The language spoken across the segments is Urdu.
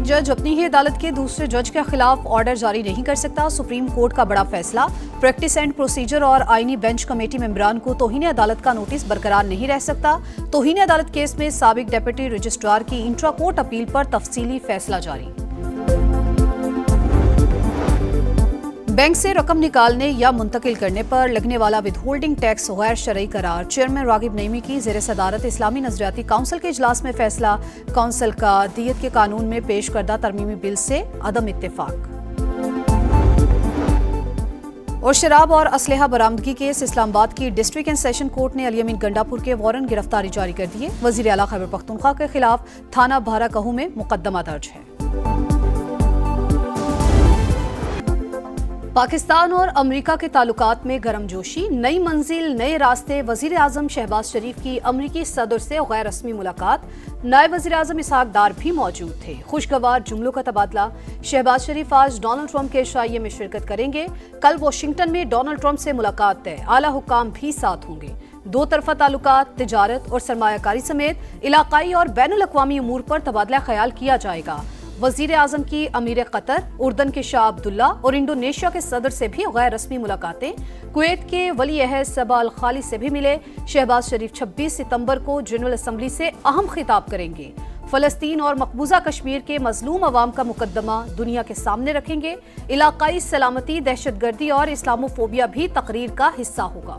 جج اپنی ہی عدالت کے دوسرے جج کے خلاف آرڈر جاری نہیں کر سکتا، سپریم کورٹ کا بڑا فیصلہ۔ پریکٹس اینڈ پروسیجر اور آئینی بینچ کمیٹی ممبران کو توہین عدالت کا نوٹس برقرار نہیں رہ سکتا۔ توہین عدالت کیس میں سابق ڈپٹی رجسٹرار کی انٹرا کورٹ اپیل پر تفصیلی فیصلہ جاری۔ بینک سے رقم نکالنے یا منتقل کرنے پر لگنے والا ود ہولڈنگ ٹیکس غیر شرعی قرار، چیئرمین راغب نعیمی کی زیر صدارت اسلامی نظریاتی کونسل کے اجلاس میں فیصلہ۔ کونسل کا دیت کے قانون میں پیش کردہ ترمیمی بل سے عدم اتفاق۔ اور شراب اور اسلحہ برآمدگی کیس، اسلام آباد کی ڈسٹرکٹ اینڈ سیشن کورٹ نے علی امین گنڈاپور کے وارنٹ گرفتاری جاری کر دیے۔ وزیر اعلیٰ خیبر پختونخوا کے خلاف تھانہ بھارا کہو میں مقدمہ درج ہے۔ پاکستان اور امریکہ کے تعلقات میں گرم جوشی، نئی منزل نئے راستے۔ وزیر اعظم شہباز شریف کی امریکی صدر سے غیر رسمی ملاقات، نائب وزیر اعظم اسحاق ڈار بھی موجود تھے۔ خوشگوار جملوں کا تبادلہ۔ شہباز شریف آج ڈونلڈ ٹرمپ کے عشائیے میں شرکت کریں گے۔ کل واشنگٹن میں ڈونلڈ ٹرمپ سے ملاقات طے، اعلیٰ حکام بھی ساتھ ہوں گے۔ دو طرفہ تعلقات، تجارت اور سرمایہ کاری سمیت علاقائی اور بین الاقوامی امور پر تبادلہ خیال کیا جائے گا۔ وزیر اعظم کی امیر قطر، اردن کے شاہ عبداللہ اور انڈونیشیا کے صدر سے بھی غیر رسمی ملاقاتیں۔ کویت کے ولی عہد صبا الخالی سے بھی ملے۔ شہباز شریف 26 ستمبر کو جنرل اسمبلی سے اہم خطاب کریں گے۔ فلسطین اور مقبوضہ کشمیر کے مظلوم عوام کا مقدمہ دنیا کے سامنے رکھیں گے۔ علاقائی سلامتی، دہشت گردی اور اسلاموفوبیا بھی تقریر کا حصہ ہوگا۔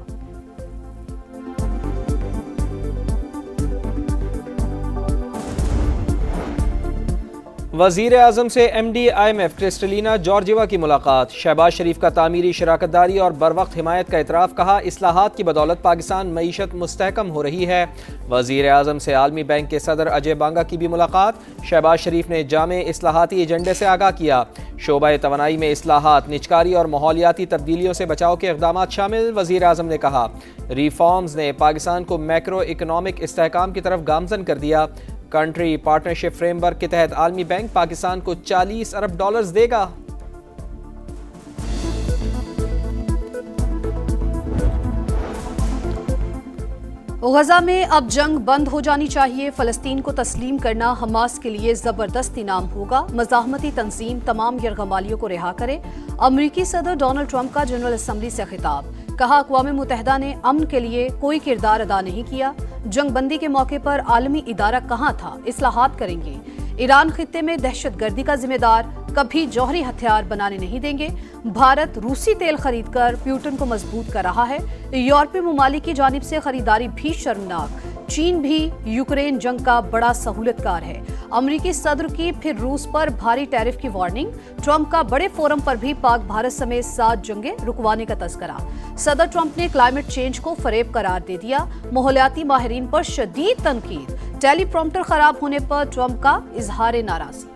وزیر اعظم سے M D I M F Kristalina Georgieva کی ملاقات۔ شہباز شریف کا تعمیری شراکت داری اور بروقت حمایت کا اعتراف، کہا اصلاحات کی بدولت پاکستان معیشت مستحکم ہو رہی ہے۔ وزیر اعظم سے عالمی بینک کے صدر اجے بانگا کی بھی ملاقات۔ شہباز شریف نے جامع اصلاحاتی ایجنڈے سے آگاہ کیا۔ شعبہ توانائی میں اصلاحات، نجکاری اور ماحولیاتی تبدیلیوں سے بچاؤ کے اقدامات شامل۔ وزیر اعظم نے کہا ریفارمز نے پاکستان کو میکرو اکنامک استحکام کی طرف گامزن کر دیا۔ کنٹری پارٹنرشپ فریم ورک کے تحت عالمی بینک پاکستان کو $40 ارب دے گا۔ غزہ میں اب جنگ بند ہو جانی چاہیے، فلسطین کو تسلیم کرنا حماس کے لیے زبردست انعام ہوگا، مزاحمتی تنظیم تمام یرغمالیوں کو رہا کرے۔ امریکی صدر ڈونلڈ ٹرمپ کا جنرل اسمبلی سے خطاب، کہا اقوام متحدہ نے امن کے لیے کوئی کردار ادا نہیں کیا، جنگ بندی کے موقع پر عالمی ادارہ کہاں تھا، اصلاحات کریں گے۔ ایران خطے میں دہشت گردی کا ذمہ دار، کبھی جوہری ہتھیار بنانے نہیں دیں گے۔ بھارت روسی تیل خرید کر پیوٹن کو مضبوط کر رہا ہے، یورپی ممالک کی جانب سے خریداری بھی شرمناک۔ چین بھی یوکرین جنگ کا بڑا سہولت کار ہے۔ امریکی صدر کی پھر روس پر بھاری ٹیرف کی وارننگ۔ ٹرمپ کا بڑے فورم پر بھی پاک بھارت سمیت 7 جنگیں رکوانے کا تذکرہ۔ صدر ٹرمپ نے کلائمیٹ چینج کو فریب قرار دے دیا، ماحولیاتی ماہرین پر شدید تنقید۔ ٹیلی پرومپٹر خراب ہونے پر ٹرمپ کا اظہار ناراضی۔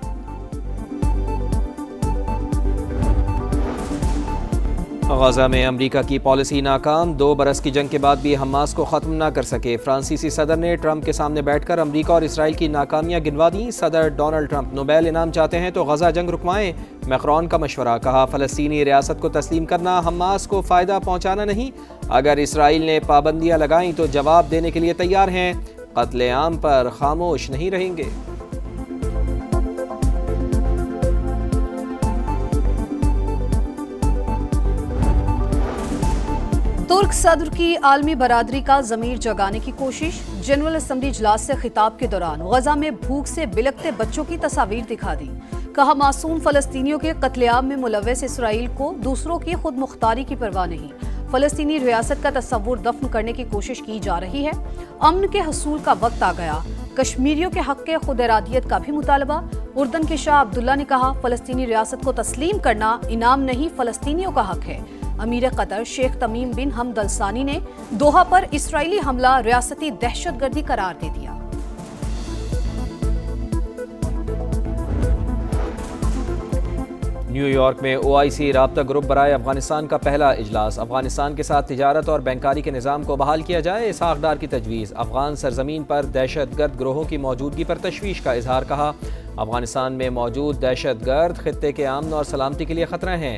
غزہ میں امریکہ کی پالیسی ناکام، 2 برس کی جنگ کے بعد بھی حماس کو ختم نہ کر سکے۔ فرانسیسی صدر نے ٹرمپ کے سامنے بیٹھ کر امریکہ اور اسرائیل کی ناکامیاں گنوا دیں۔ صدر ڈونلڈ ٹرمپ نوبیل انعام چاہتے ہیں تو غزہ جنگ رکوائیں، میکرون کا مشورہ، کہا فلسطینی ریاست کو تسلیم کرنا حماس کو فائدہ پہنچانا نہیں، اگر اسرائیل نے پابندیاں لگائیں تو جواب دینے کے لیے تیار ہیں، قتل عام پر خاموش نہیں رہیں گے۔ ترک صدر کی عالمی برادری کا ضمیر جگانے کی کوشش، جنرل اسمبلی اجلاس سے خطاب کے دوران غزہ میں بھوک سے بلکتے بچوں کی تصاویر دکھا دی، کہا معصوم فلسطینیوں کے قتل عام میں ملوث اسرائیل کو دوسروں کی خود مختاری کی پرواہ نہیں، فلسطینی ریاست کا تصور دفن کرنے کی کوشش کی جا رہی ہے، امن کے حصول کا وقت آ گیا، کشمیریوں کے حق کے خود ارادیت کا بھی مطالبہ۔ اردن کے شاہ عبداللہ نے کہا فلسطینی ریاست کو تسلیم کرنا انعام نہیں، فلسطینیوں کا حق ہے۔ امیر قطر شیخ تمیم بن حمد الثانی نے دوحہ پر اسرائیلی حملہ ریاستی دہشت گردی قرار دے دیا۔ نیو یارک میں OIC رابطہ گروپ برائے افغانستان کا پہلا اجلاس، افغانستان کے ساتھ تجارت اور بینکاری کے نظام کو بحال کیا جائے، اسحاق ڈار کی تجویز۔ افغان سرزمین پر دہشت گرد گروہوں کی موجودگی پر تشویش کا اظہار، کہا افغانستان میں موجود دہشت گرد خطے کے امن اور سلامتی کے لیے خطرہ ہیں،